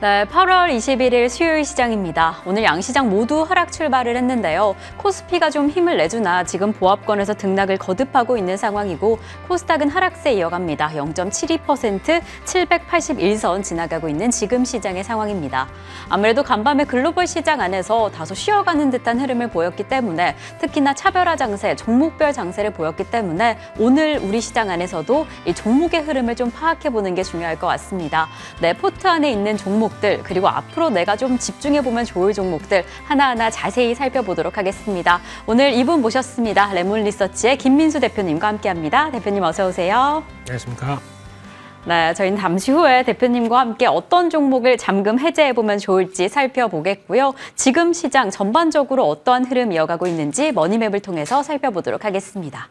네, 8월 21일 수요일 시장입니다. 오늘 양시장 모두 하락 출발을 했는데요. 코스피가 좀 힘을 내주나 지금 보합권에서 등락을 거듭하고 있는 상황이고 코스닥은 하락세 이어갑니다. 0.72% 781선 지나가고 있는 지금 시장의 상황입니다. 아무래도 간밤에 글로벌 시장 안에서 다소 쉬어가는 듯한 흐름을 보였기 때문에 특히나 차별화 장세, 종목별 장세를 보였기 때문에 오늘 우리 시장 안에서도 이 종목의 흐름을 좀 파악해보는 게 중요할 것 같습니다. 내 포트 안에 있는 종목들 그리고 앞으로 내가 좀 집중해보면 좋을 종목들 하나하나 자세히 살펴보도록 하겠습니다. 오늘 이분 모셨습니다. 레몬리서치의 김민수 대표님과 함께합니다. 대표님 어서 오세요. 안녕하십니까. 네, 저희는 잠시 후에 대표님과 함께 어떤 종목을 잠금 해제해보면 좋을지 살펴보겠고요. 지금 시장 전반적으로 어떠한 흐름 이어가고 있는지 머니맵을 통해서 살펴보도록 하겠습니다.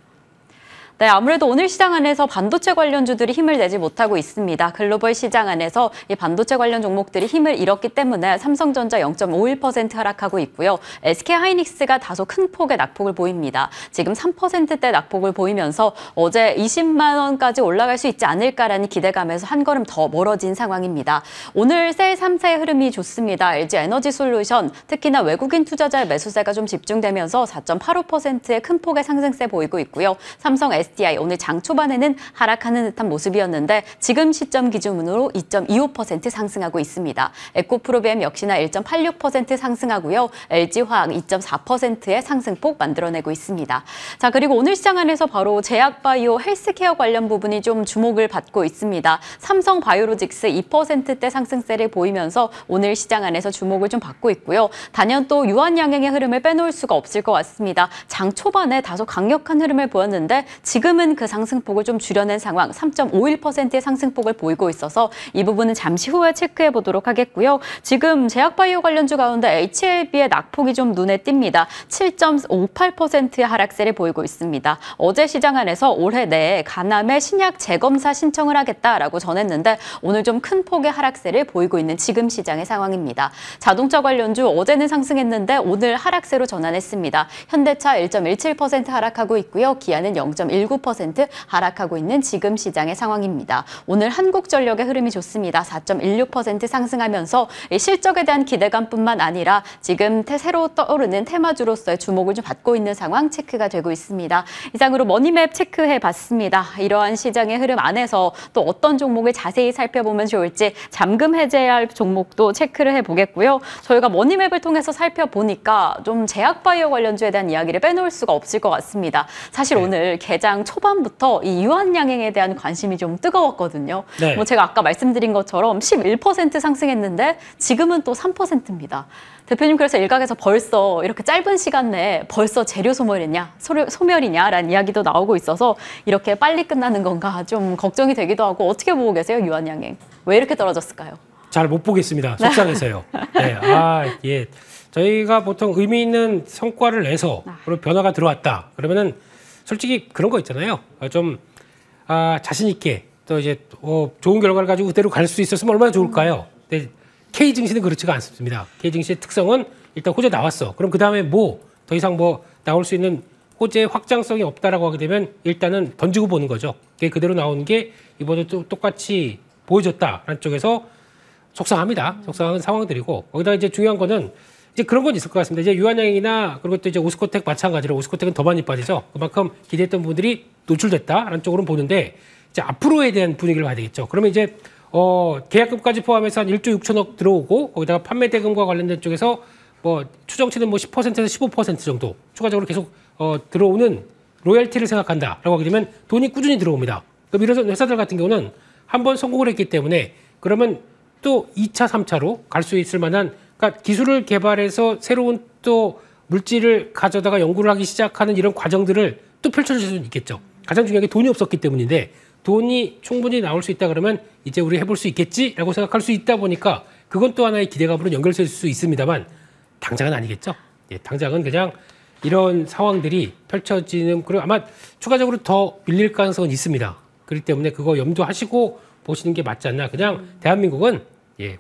네, 아무래도 오늘 시장 안에서 반도체 관련주들이 힘을 내지 못하고 있습니다. 글로벌 시장 안에서 이 반도체 관련 종목들이 힘을 잃었기 때문에 삼성전자 0.51% 하락하고 있고요. SK하이닉스가 다소 큰 폭의 낙폭을 보입니다. 지금 3%대 낙폭을 보이면서 어제 20만 원까지 올라갈 수 있지 않을까라는 기대감에서 한 걸음 더 멀어진 상황입니다. 오늘 셀 3사의 흐름이 좋습니다. LG에너지솔루션, 특히나 외국인 투자자의 매수세가 좀 집중되면서 4.85%의 큰 폭의 상승세 보이고 있고요. 삼성 SDI 오늘 장 초반에는 하락하는 듯한 모습이었는데 지금 시점 기준으로 2.25% 상승하고 있습니다. 에코프로비엠 역시나 1.86% 상승하고요. LG화학 2.4%의 상승폭 만들어내고 있습니다. 자, 그리고 오늘 시장 안에서 바로 제약바이오 헬스케어 관련 부분이 좀 주목을 받고 있습니다. 삼성바이오로직스 2%대 상승세를 보이면서 오늘 시장 안에서 주목을 좀 받고 있고요. 단연 또 유한양행의 흐름을 빼놓을 수가 없을 것 같습니다. 장 초반에 다소 강력한 흐름을 보였는데 지금은 그 상승폭을 좀 줄여낸 상황, 3.51%의 상승폭을 보이고 있어서 이 부분은 잠시 후에 체크해 보도록 하겠고요. 지금 제약바이오 관련주 가운데 HLB의 낙폭이 좀 눈에 띕니다. 7.58%의 하락세를 보이고 있습니다. 어제 시장 안에서 올해 내에 간암의 신약 재검사 신청을 하겠다라고 전했는데 오늘 좀 큰 폭의 하락세를 보이고 있는 지금 시장의 상황입니다. 자동차 관련주 어제는 상승했는데 오늘 하락세로 전환했습니다. 현대차 1.17% 하락하고 있고요. 기아는 0.19% 하락하고 있는 지금 시장의 상황입니다. 오늘 한국전력의 흐름이 좋습니다. 4.16% 상승하면서 실적에 대한 기대감뿐만 아니라 지금 새로 떠오르는 테마주로서의 주목을 좀 받고 있는 상황 체크가 되고 있습니다. 이상으로 머니맵 체크해봤습니다. 이러한 시장의 흐름 안에서 또 어떤 종목을 자세히 살펴보면 좋을지 잠금 해제할 종목도 체크를 해보겠고요. 저희가 머니맵을 통해서 살펴보니까 좀 제약바이오 관련주에 대한 이야기를 빼놓을 수가 없을 것 같습니다. 사실 오늘 개장 초반부터 이 유한양행에 대한 관심이 좀 뜨거웠거든요. 네. 뭐 제가 아까 말씀드린 것처럼 11% 상승했는데 지금은 또 3%입니다. 대표님 그래서 일각에서 벌써 이렇게 짧은 시간 내에 벌써 재료 소멸이냐라는 이야기도 나오고 있어서 이렇게 빨리 끝나는 건가 좀 걱정이 되기도 하고 어떻게 보고 계세요, 유한양행? 왜 이렇게 떨어졌을까요? 잘 못 보겠습니다. 속상해서요. 네, 예. 저희가 보통 의미 있는 성과를 내서 그리고 변화가 들어왔다. 그러면은 솔직히 그런 거 있잖아요. 좀 자신 있게 또 이제 좋은 결과를 가지고 그대로 갈 수 있었으면 얼마나 좋을까요? 근데 K 증시는 그렇지가 않습니다. K 증시의 특성은 일단 호재 나왔어. 그럼 그 다음에 더 이상 나올 수 있는 호재의 확장성이 없다라고 하게 되면 일단은 던지고 보는 거죠. 그게 그대로 나오는 게 이번에 또 똑같이 보여줬다라는 쪽에서 속상합니다. 속상한 상황들이고 거기다 이제 중요한 거는 이제 그런 건 있을 것 같습니다. 이제 유한양행이나 그리고 또 이제 오스코텍 마찬가지로 오스코텍은 더 많이 빠지죠. 그만큼 기대했던 부분들이 노출됐다라는 쪽으로는 보는데 이제 앞으로에 대한 분위기를 봐야 되겠죠. 그러면 이제 계약금까지 포함해서 한 1조 6천억 들어오고 거기다가 판매 대금과 관련된 쪽에서 추정치는 10%에서 15% 정도 추가적으로 계속 들어오는 로열티를 생각한다라고 하게 되면 돈이 꾸준히 들어옵니다. 그럼 이런 회사들 같은 경우는 한번 성공을 했기 때문에 그러면 또 2차, 3차로 갈 수 있을 만한 그러니까 기술을 개발해서 새로운 또 물질을 가져다가 연구를 하기 시작하는 이런 과정들을 또 펼쳐줄 수는 있겠죠. 가장 중요한 게 돈이 없었기 때문인데 돈이 충분히 나올 수 있다 그러면 이제 우리 해볼 수 있겠지라고 생각할 수 있다 보니까 그건 또 하나의 기대감으로 연결될 수 있습니다만 당장은 아니겠죠. 예, 당장은 그냥 이런 상황들이 펼쳐지는 그리고 아마 추가적으로 더 밀릴 가능성은 있습니다. 그렇기 때문에 그거 염두하시고 보시는 게 맞지 않나. 그냥 대한민국은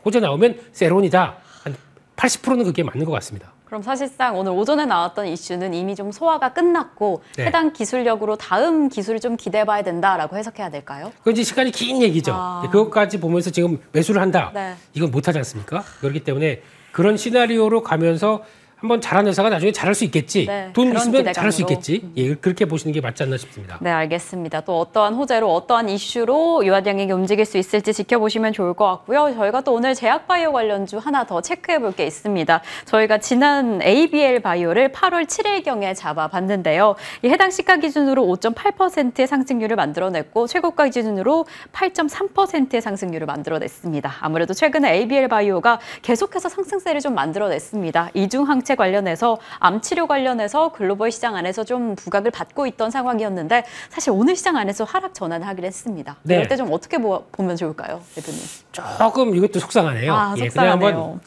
호재 나오면 세론이다. 한 80%는 그게 맞는 것 같습니다. 그럼 사실상 오늘 오전에 나왔던 이슈는 이미 좀 소화가 끝났고 네. 해당 기술력으로 다음 기술을 좀 기대해봐야 된다라고 해석해야 될까요? 그건 이제 시간이 긴 얘기죠. 그것까지 보면서 지금 매수를 한다. 네. 이건 못하지 않습니까? 그렇기 때문에 그런 시나리오로 가면서 한번 잘하는 회사가 나중에 잘할 수 있겠지. 네, 돈 그런 있으면 잘할 수 기대감으로. 있겠지. 예, 그렇게 보시는 게 맞지 않나 싶습니다. 네, 알겠습니다. 또 어떠한 호재로 어떠한 이슈로 유아장에게 움직일 수 있을지 지켜보시면 좋을 것 같고요. 저희가 또 오늘 제약바이오 관련주 하나 더 체크해 볼 게 있습니다. 저희가 지난 ABL 바이오를 8월 7일경에 잡아봤는데요. 이 해당 시가 기준으로 5.8%의 상승률을 만들어냈고 최고가 기준으로 8.3%의 상승률을 만들어냈습니다. 아무래도 최근에 ABL 바이오가 계속해서 상승세를 좀 만들어냈습니다. 이중항체 관련해서 암치료 관련해서 글로벌 시장 안에서 좀 부각을 받고 있던 상황이었는데 사실 오늘 시장 안에서 하락 전환을 하긴 했습니다. 네. 이럴 때 좀 어떻게 보면 좋을까요, 대표님? 조금 이것도 속상하네요. 속상하네요. 그냥 한번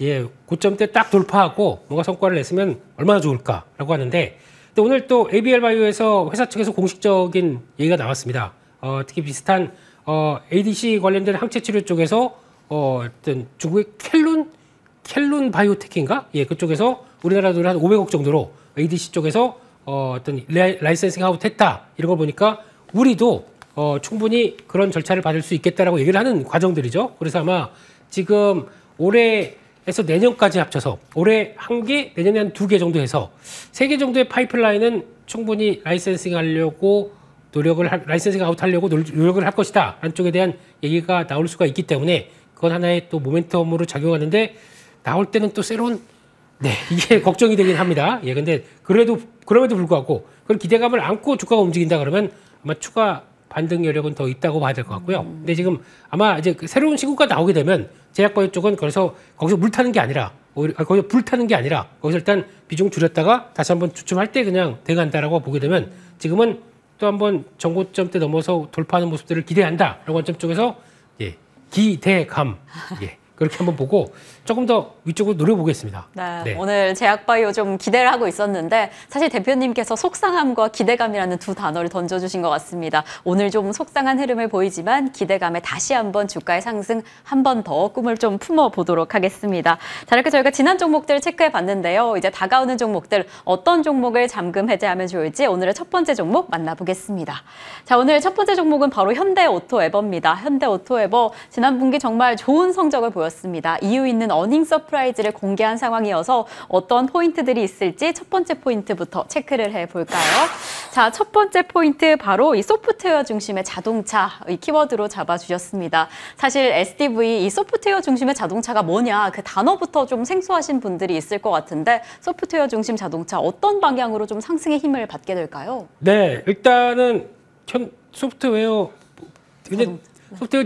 고점대 딱 돌파하고 뭔가 성과를 냈으면 얼마나 좋을까라고 하는데 근데 오늘 또 ABL 바이오에서 회사 측에서 공식적인 얘기가 나왔습니다. 특히 비슷한 ADC 관련된 항체 치료 쪽에서 어떤 중국의 켈룬 바이오텍인가? 예, 그쪽에서 우리나라 돈 한 500억 정도로 ADC 쪽에서 어떤 라이센싱 아웃했다 이런 걸 보니까 우리도 충분히 그런 절차를 받을 수 있겠다라고 얘기를 하는 과정들이죠. 그래서 아마 지금 올해에서 내년까지 합쳐서 올해 1개, 내년에 한 2개 정도 해서 3개 정도의 파이프라인은 충분히 라이센싱 하려고 라이센싱 아웃하려고 노력을 할 것이다 라는 쪽에 대한 얘기가 나올 수가 있기 때문에 그건 하나의 또 모멘텀으로 작용하는데 나올 때는 또 새로운 이게 걱정이 되긴 합니다. 예, 근데 그럼에도 불구하고 그런 기대감을 안고 주가가 움직인다 그러면 아마 추가 반등 여력은 더 있다고 봐야 될 것 같고요. 근데 지금 아마 이제 새로운 신고가 나오게 되면 제약바이오 쪽은 거기서 물 타는 게 아니라 거기서 불 타는 게 아니라 거기서 일단 비중 줄였다가 다시 한번 주춤할 때 그냥 대응한다라고 보게 되면 지금은 또 한번 정고점대 넘어서 돌파하는 모습들을 기대한다라고 관점 쪽에서 기대감 그렇게 한번 보고 조금 더 위쪽으로 노려보겠습니다. 네, 오늘 제약바이오 좀 기대를 하고 있었는데 사실 대표님께서 속상함과 기대감이라는 두 단어를 던져주신 것 같습니다. 오늘 좀 속상한 흐름을 보이지만 기대감에 다시 한번 주가의 상승 한 번 더 꿈을 좀 품어보도록 하겠습니다. 자, 이렇게 저희가 지난 종목들을 체크해봤는데요. 이제 다가오는 종목들 어떤 종목을 잠금 해제하면 좋을지 오늘의 첫 번째 종목 만나보겠습니다. 자, 오늘 첫 번째 종목은 바로 현대오토에버입니다. 현대오토에버 지난 분기 정말 좋은 성적을 보였습니다. 이유 있는 어닝 서프라이즈를 공개한 상황이어서 어떤 포인트들이 있을지 첫 번째 포인트부터 체크를 해볼까요? 자, 첫 번째 포인트 바로 이 소프트웨어 중심의 자동차 이 키워드로 잡아주셨습니다. 사실 SDV 이 소프트웨어 중심의 자동차가 뭐냐 그 단어부터 좀 생소하신 분들이 있을 것 같은데 소프트웨어 중심 자동차 어떤 방향으로 좀 상승의 힘을 받게 될까요? 네, 일단은 소프트웨어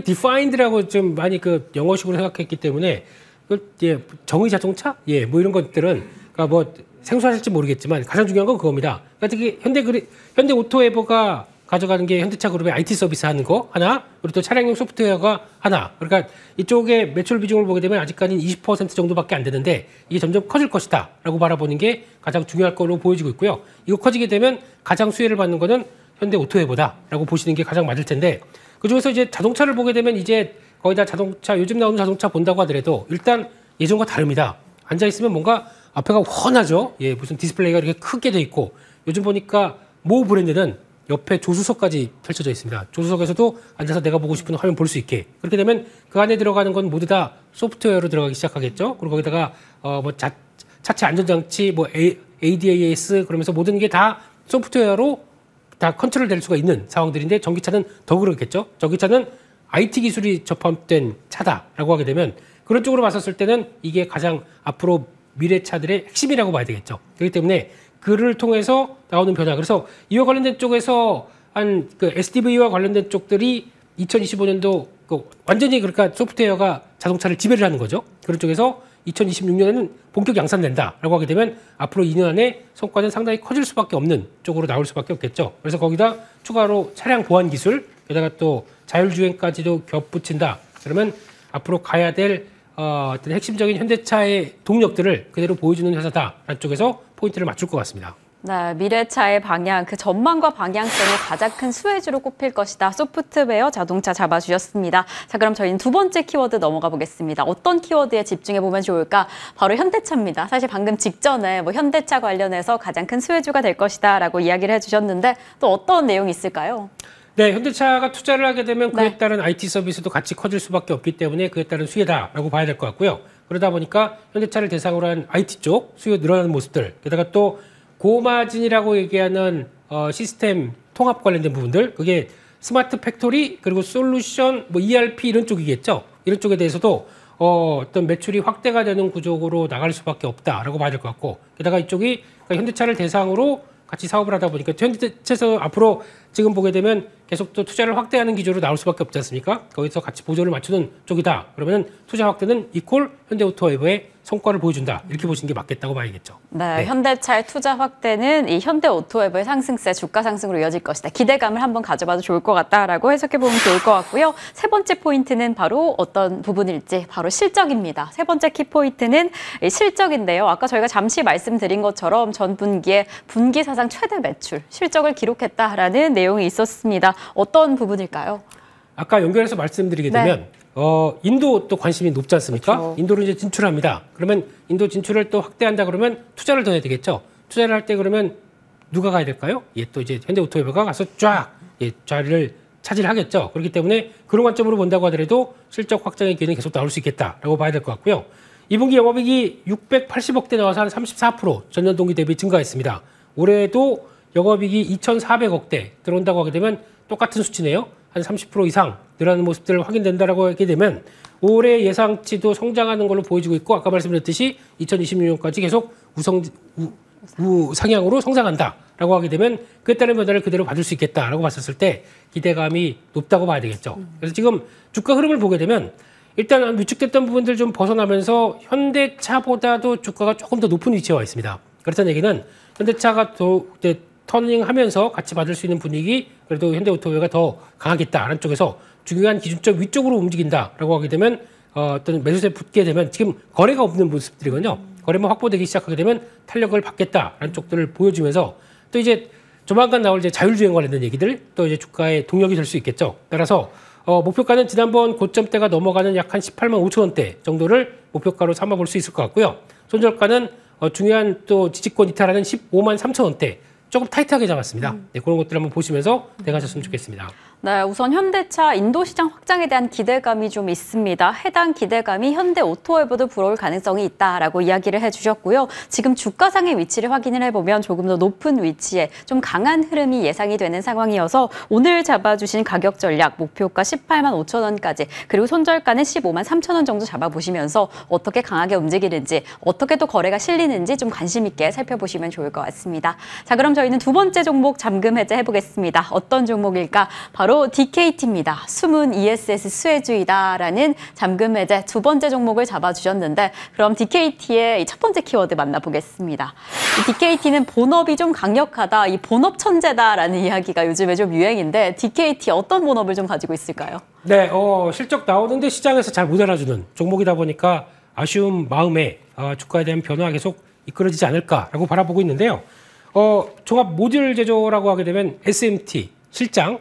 디파인드라고 좀 많이 그 영어식으로 생각했기 때문에 정의 자동차 뭐 이런 것들은 그러니까 뭐 생소하실지 모르겠지만 가장 중요한 건 그겁니다. 그러니까 특히 현대오토에버가 가져가는 게 현대차 그룹의 IT 서비스 하는 거 하나, 그리고 또 차량용 소프트웨어가 하나. 그러니까 이쪽에 매출 비중을 보게 되면 아직까지는 20% 정도밖에 안 되는데 이게 점점 커질 것이다라고 바라보는 게 가장 중요할 걸로 보여지고 있고요. 이거 커지게 되면 가장 수혜를 받는 거는 현대오토에버다라고 보시는 게 가장 맞을 텐데 그중에서 이제 자동차를 보게 되면 이제 거의 다 자동차 요즘 나오는 자동차 본다고 하더라도 일단 예전과 다릅니다. 앉아 있으면 뭔가 앞에가 훤하죠. 무슨 디스플레이가 이렇게 크게 돼 있고 요즘 보니까 모 브랜드는 옆에 조수석까지 펼쳐져 있습니다. 조수석에서도 앉아서 내가 보고 싶은 화면 볼 수 있게. 그렇게 되면 그 안에 들어가는 건 모두 다 소프트웨어로 들어가기 시작하겠죠. 그리고 거기다가 차체 안전장치, ADAS 그러면서 모든 게 다 소프트웨어로 다 컨트롤 될 수가 있는 상황들인데 전기차는 더 그렇겠죠. 전기차는 IT 기술이 접합된 차다라고 하게 되면 그런 쪽으로 봤었을 때는 이게 가장 앞으로 미래 차들의 핵심이라고 봐야 되겠죠. 그렇기 때문에 그를 통해서 나오는 변화. 그래서 이와 관련된 쪽에서 한 그 SDV와 관련된 쪽들이 2025년도 완전히 그러니까 소프트웨어가 자동차를 지배를 하는 거죠. 그런 쪽에서 2026년에는 본격 양산된다라고 하게 되면 앞으로 2년 안에 성과는 상당히 커질 수밖에 없는 쪽으로 나올 수밖에 없겠죠. 그래서 거기다 추가로 차량 보안 기술, 게다가 또 자율주행까지도 겹붙인다. 그러면 앞으로 가야 될 어떤 핵심적인 현대차의 동력들을 그대로 보여주는 회사다라는 쪽에서 포인트를 맞출 것 같습니다. 네, 미래차의 방향, 그 전망과 방향성이 가장 큰 수혜주로 꼽힐 것이다. 소프트웨어, 자동차 잡아주셨습니다. 자, 그럼 저희는 두 번째 키워드 넘어가 보겠습니다. 어떤 키워드에 집중해보면 좋을까? 바로 현대차입니다. 사실 방금 직전에 현대차 관련해서 가장 큰 수혜주가 될 것이다 라고 이야기를 해주셨는데 또 어떤 내용이 있을까요? 네, 현대차가 투자를 하게 되면 그에 따른 IT 서비스도 같이 커질 수밖에 없기 때문에 그에 따른 수혜다라고 봐야 될 것 같고요. 그러다 보니까 현대차를 대상으로 한 IT 쪽 수요 늘어나는 모습들, 게다가 또 고마진이라고 얘기하는 시스템 통합 관련된 부분들, 그게 스마트 팩토리 그리고 솔루션, ERP 이런 쪽이겠죠. 이런 쪽에 대해서도 어떤 매출이 확대가 되는 구조로 나갈 수밖에 없다라고 봐야 될 것 같고, 게다가 이쪽이 그러니까 현대차를 대상으로 같이 사업을 하다 보니까 현대차에서 앞으로 지금 보게 되면 계속 또 투자를 확대하는 기조로 나올 수밖에 없지 않습니까? 거기서 같이 보조를 맞추는 쪽이다. 그러면 투자 확대는 이퀄 현대오토웨이버의 성과를 보여준다. 이렇게 보시는 게 맞겠다고 봐야겠죠. 네, 현대차의 투자 확대는 이 현대오토웨이버의 상승세, 주가 상승으로 이어질 것이다. 기대감을 한번 가져봐도 좋을 것 같다라고 해석해보면 좋을 것 같고요. 세 번째 포인트는 바로 어떤 부분일지 바로 실적입니다. 세 번째 키포인트는 실적인데요. 아까 저희가 잠시 말씀드린 것처럼 전 분기에 분기 사상 최대 매출, 실적을 기록했다라는 내용이 있었습니다. 어떤 부분일까요? 아까 연결해서 말씀드리게 되면 인도 또 관심이 높지 않습니까? 그렇죠. 인도로 이제 진출합니다. 그러면 인도 진출을 또 확대한다 그러면 투자를 더 해야 되겠죠. 투자를 할 때 그러면 누가 가야 될까요? 또 이제 현대오토웨이버가 가서 자리를 차지하겠죠. 그렇기 때문에 그런 관점으로 본다고 하더라도 실적 확장의 기회는 계속 나올 수 있겠다라고 봐야 될 것 같고요. 2분기 영업이익이 680억대 나와서 한 34% 전년 동기 대비 증가했습니다. 올해도 영업이익이 2,400억대 들어온다고 하게 되면 똑같은 수치네요. 한 30% 이상 늘어나는 모습들 확인된다라고 하게 되면 올해 예상치도 성장하는 걸로 보여지고 있고, 아까 말씀드렸듯이 2026년까지 계속 우상향으로 성장한다라고 하게 되면 그에 따른 변화를 그대로 받을 수 있겠다라고 봤었을 때 기대감이 높다고 봐야 되겠죠. 그래서 지금 주가 흐름을 보게 되면 일단 위축됐던 부분들 좀 벗어나면서 현대차보다도 주가가 조금 더 높은 위치에 와 있습니다. 그렇다는 얘기는 현대차가 더 터닝하면서 같이 받을 수 있는 분위기, 그래도 현대오토웨이가 더 강하겠다라는 쪽에서 중요한 기준점 위쪽으로 움직인다라고 하게 되면 어떤 매수세 붙게 되면 지금 거래가 없는 모습들이거든요. 거래만 확보되기 시작하게 되면 탄력을 받겠다라는 쪽들을 보여주면서 또 이제 조만간 나올 이제 자율주행 관련된 얘기들 또 이제 주가의 동력이 될 수 있겠죠. 따라서 목표가는 지난번 고점대가 넘어가는 약 한 18만 5천 원대 정도를 목표가로 삼아볼 수 있을 것 같고요. 손절가는 중요한 또 지지권 이탈하는 15만 3천 원대. 조금 타이트하게 잡았습니다. 네, 그런 것들 한번 보시면서 대응하셨으면 좋겠습니다. 네, 우선 현대차 인도 시장 확장에 대한 기대감이 좀 있습니다. 해당 기대감이 현대오토웨이버도 불어올 가능성이 있다라고 이야기를 해주셨고요. 지금 주가상의 위치를 확인을 해보면 조금 더 높은 위치에 좀 강한 흐름이 예상이 되는 상황이어서 오늘 잡아주신 가격 전략 목표가 18만 5천 원까지 그리고 손절가는 15만 3천 원 정도 잡아보시면서 어떻게 강하게 움직이는지 어떻게 또 거래가 실리는지 좀 관심 있게 살펴보시면 좋을 것 같습니다. 자, 그럼 저희는 두 번째 종목 잠금 해제 해보겠습니다. 어떤 종목일까? 바로 DKT입니다. 숨은 ESS 수혜주의다라는 잠금 해제 두 번째 종목을 잡아주셨는데 그럼 DKT의 첫 번째 키워드 만나보겠습니다. DKT는 본업이 좀 강력하다, 이 본업 천재다라는 이야기가 요즘에 좀 유행인데 DKT 어떤 본업을 좀 가지고 있을까요? 네, 실적 나오는데 시장에서 잘 못 알아주는 종목이다 보니까 아쉬운 마음에 주가에 대한 변화가 계속 이끌어지지 않을까라고 바라보고 있는데요. 종합 모듈 제조라고 하게 되면 SMT 실장,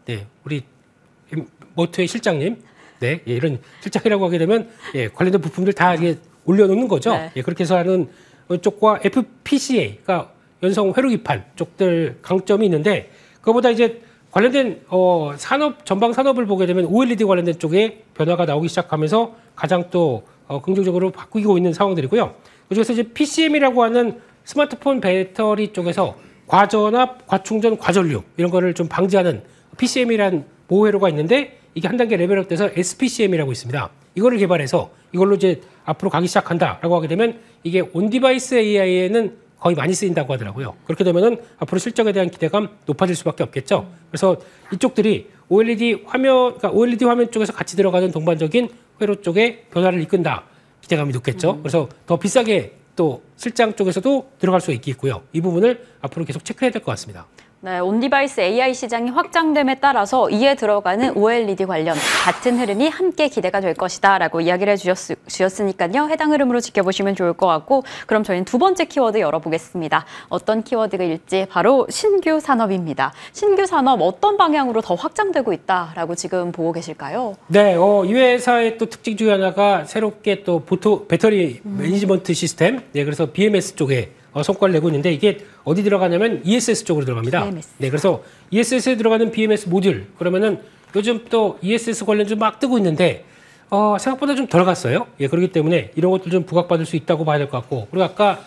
네, 우리 모토의 실장님, 네, 이런 실장이라고 하게 되면 관련된 부품들 다 이게 올려놓는 거죠. 네. 그렇게 해서 하는 쪽과 FPCA, 그러니까 연성 회로기판 쪽들 강점이 있는데 그거보다 이제 관련된 산업 전방 산업을 보게 되면 OLED 관련된 쪽에 변화가 나오기 시작하면서 가장 또 긍정적으로 바꾸고 있는 상황들이고요. 그중에서 이제 PCM이라고 하는 스마트폰 배터리 쪽에서 과전압, 과충전, 과전류 이런 거를 좀 방지하는 PCM이라는 보호회로가 있는데 이게 한 단계 레벨업돼서 SPCM이라고 있습니다. 이거를 개발해서 이걸로 이제 앞으로 가기 시작한다라고 하게 되면 이게 온디바이스 AI에는 거의 많이 쓰인다고 하더라고요. 그렇게 되면은 앞으로 실적에 대한 기대감 높아질 수밖에 없겠죠. 그래서 이쪽들이 OLED 화면 쪽에서 같이 들어가는 동반적인 회로 쪽에 변화를 이끈다. 기대감이 높겠죠. 그래서 더 비싸게 또 실장 쪽에서도 들어갈 수 있겠고요. 이 부분을 앞으로 계속 체크해야 될 것 같습니다. 네, 온디바이스 AI 시장이 확장됨에 따라서 이에 들어가는 OLED 관련 같은 흐름이 함께 기대가 될 것이다라고 이야기를 해주셨으니까요. 해당 흐름으로 지켜보시면 좋을 것 같고 그럼 저희는 두 번째 키워드 열어보겠습니다. 어떤 키워드일지 바로 신규 산업입니다. 신규 산업 어떤 방향으로 더 확장되고 있다라고 지금 보고 계실까요? 네, 이 회사의 또 특징 중에 하나가 새롭게 또 배터리 매니지먼트 시스템, 네, 그래서 BMS 쪽에 성과를 내고 있는데 이게 어디 들어가냐면 ESS 쪽으로 들어갑니다. BMS. 네, 그래서 ESS에 들어가는 BMS 모듈 그러면은 요즘 또 ESS 관련 좀 막 뜨고 있는데 생각보다 좀 덜 갔어요. 예, 그렇기 때문에 이런 것들 좀 부각받을 수 있다고 봐야 될 것 같고 그리고 아까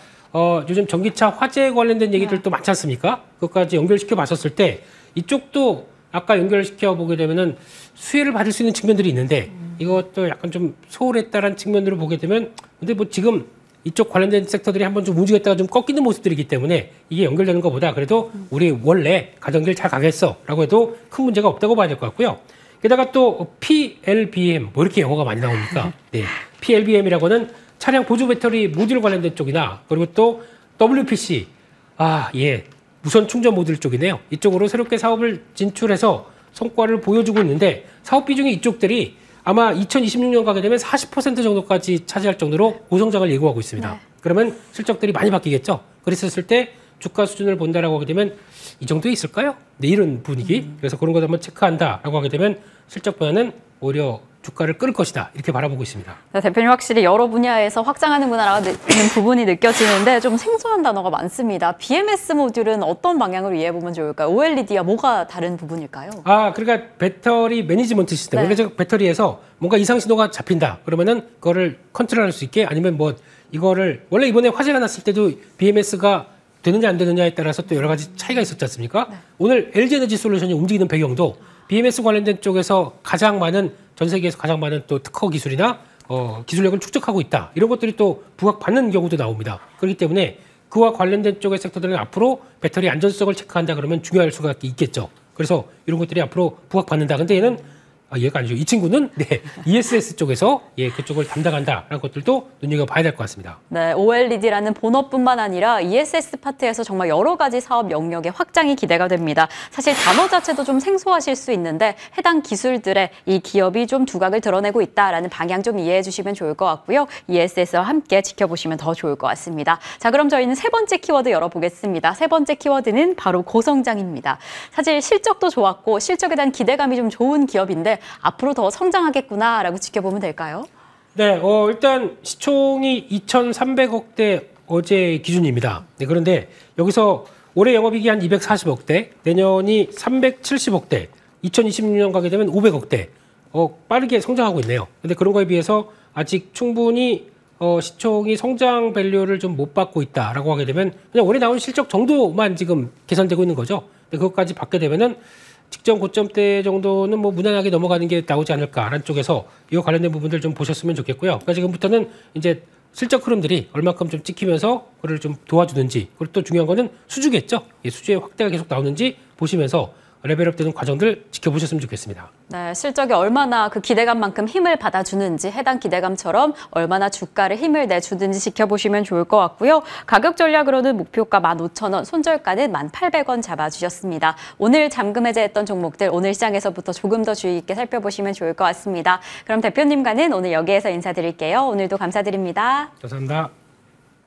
요즘 전기차 화재 관련된 얘기들도 많지 않습니까? 그것까지 연결시켜 봤었을 때 이쪽도 아까 연결시켜 보게 되면은 수혜를 받을 수 있는 측면들이 있는데 이것도 약간 좀 소홀했다라는 측면으로 보게 되면 근데 뭐 지금 이쪽 관련된 섹터들이 한번 좀 움직였다가 좀 꺾이는 모습들이기 때문에 이게 연결되는 것보다 그래도 우리 원래 가던 길 잘 가겠어라고 해도 큰 문제가 없다고 봐야 될 것 같고요. 게다가 또 PLBM 뭐 이렇게 영어가 많이 나옵니까? 네, PLBM이라고는 차량 보조 배터리 모듈 관련된 쪽이나 그리고 또 WPC 예, 무선 충전 모듈 쪽이네요. 이쪽으로 새롭게 사업을 진출해서 성과를 보여주고 있는데 사업 비중이 이쪽들이 아마 2026년 가게 되면 40% 정도까지 차지할 정도로 고성장을 예고하고 있습니다. 네. 그러면 실적들이 많이 바뀌겠죠. 그랬을 때 주가 수준을 본다라고 하게 되면 이 정도에 있을까요? 네, 이런 분위기. 그래서 그런 것을 한번 체크한다라고 하게 되면 실적 변화는 오히려 주가를 끌 것이다. 이렇게 바라보고 있습니다. 네, 대표님 확실히 여러 분야에서 확장하는구나라는 부분이 느껴지는데 좀 생소한 단어가 많습니다. BMS 모듈은 어떤 방향으로 이해해보면 좋을까요? OLED와 뭐가 다른 부분일까요? 그러니까 배터리 매니지먼트 시스템. 네. 원래 저 배터리에서 뭔가 이상 신호가 잡힌다. 그러면은 그거를 컨트롤할 수 있게 아니면 뭐 이거를 원래 이번에 화재가 났을 때도 BMS가 되느냐 안 되느냐에 따라서 또 여러 가지 차이가 있었지 않습니까? 네. 오늘 LG에너지 솔루션이 움직이는 배경도 BMS 관련된 쪽에서 가장 많은 전 세계에서 가장 많은 또 특허 기술이나 기술력을 축적하고 있다. 이런 것들이 또 부각받는 경우도 나옵니다. 그렇기 때문에 그와 관련된 쪽의 섹터들은 앞으로 배터리 안전성을 체크한다 그러면 중요할 수가 있겠죠. 그래서 이런 것들이 앞으로 부각받는다. 근데 얘는 얘가 아니죠. 이 친구는 네, ESS 쪽에서 그쪽을 담당한다라는 것들도 눈여겨봐야 될 것 같습니다. 네, OLED라는 본업뿐만 아니라 ESS 파트에서 정말 여러 가지 사업 영역의 확장이 기대가 됩니다. 사실 단어 자체도 좀 생소하실 수 있는데 해당 기술들의 이 기업이 좀 두각을 드러내고 있다라는 방향 좀 이해해 주시면 좋을 것 같고요. ESS와 함께 지켜보시면 더 좋을 것 같습니다. 자, 그럼 저희는 세 번째 키워드 열어보겠습니다. 세 번째 키워드는 바로 고성장입니다. 사실 실적도 좋았고 실적에 대한 기대감이 좀 좋은 기업인데 앞으로 더 성장하겠구나라고 지켜보면 될까요? 네, 일단 시총이 2,300억대 어제 기준입니다. 네, 그런데 여기서 올해 영업이익이 한 240억대, 내년이 370억대, 2026년 가게 되면 500억대, 빠르게 성장하고 있네요. 근데 그런 거에 비해서 아직 충분히 시총이 성장 밸류를 좀 못 받고 있다라고 하게 되면 그냥 올해 나온 실적 정도만 지금 계산되고 있는 거죠. 근데 그것까지 받게 되면은 직전 고점대 정도는 뭐 무난하게 넘어가는 게 나오지 않을까라는 쪽에서 이와 관련된 부분들 좀 보셨으면 좋겠고요. 그러니까 지금부터는 이제 실적 흐름들이 얼마큼 좀 찍히면서 그걸 좀 도와주는지 그리고 또 중요한 거는 수주겠죠. 수주의 확대가 계속 나오는지 보시면서 레벨업되는 과정들 지켜보셨으면 좋겠습니다. 네, 실적이 얼마나 그 기대감만큼 힘을 받아주는지 해당 기대감처럼 얼마나 주가를 힘을 내주는지 지켜보시면 좋을 것 같고요. 가격 전략으로는 목표가 15,000원, 손절가는 1,800원 잡아주셨습니다. 오늘 잠금 해제했던 종목들 오늘 시장에서부터 조금 더 주의 있게 살펴보시면 좋을 것 같습니다. 그럼 대표님과는 오늘 여기에서 인사드릴게요. 오늘도 감사드립니다. 감사합니다.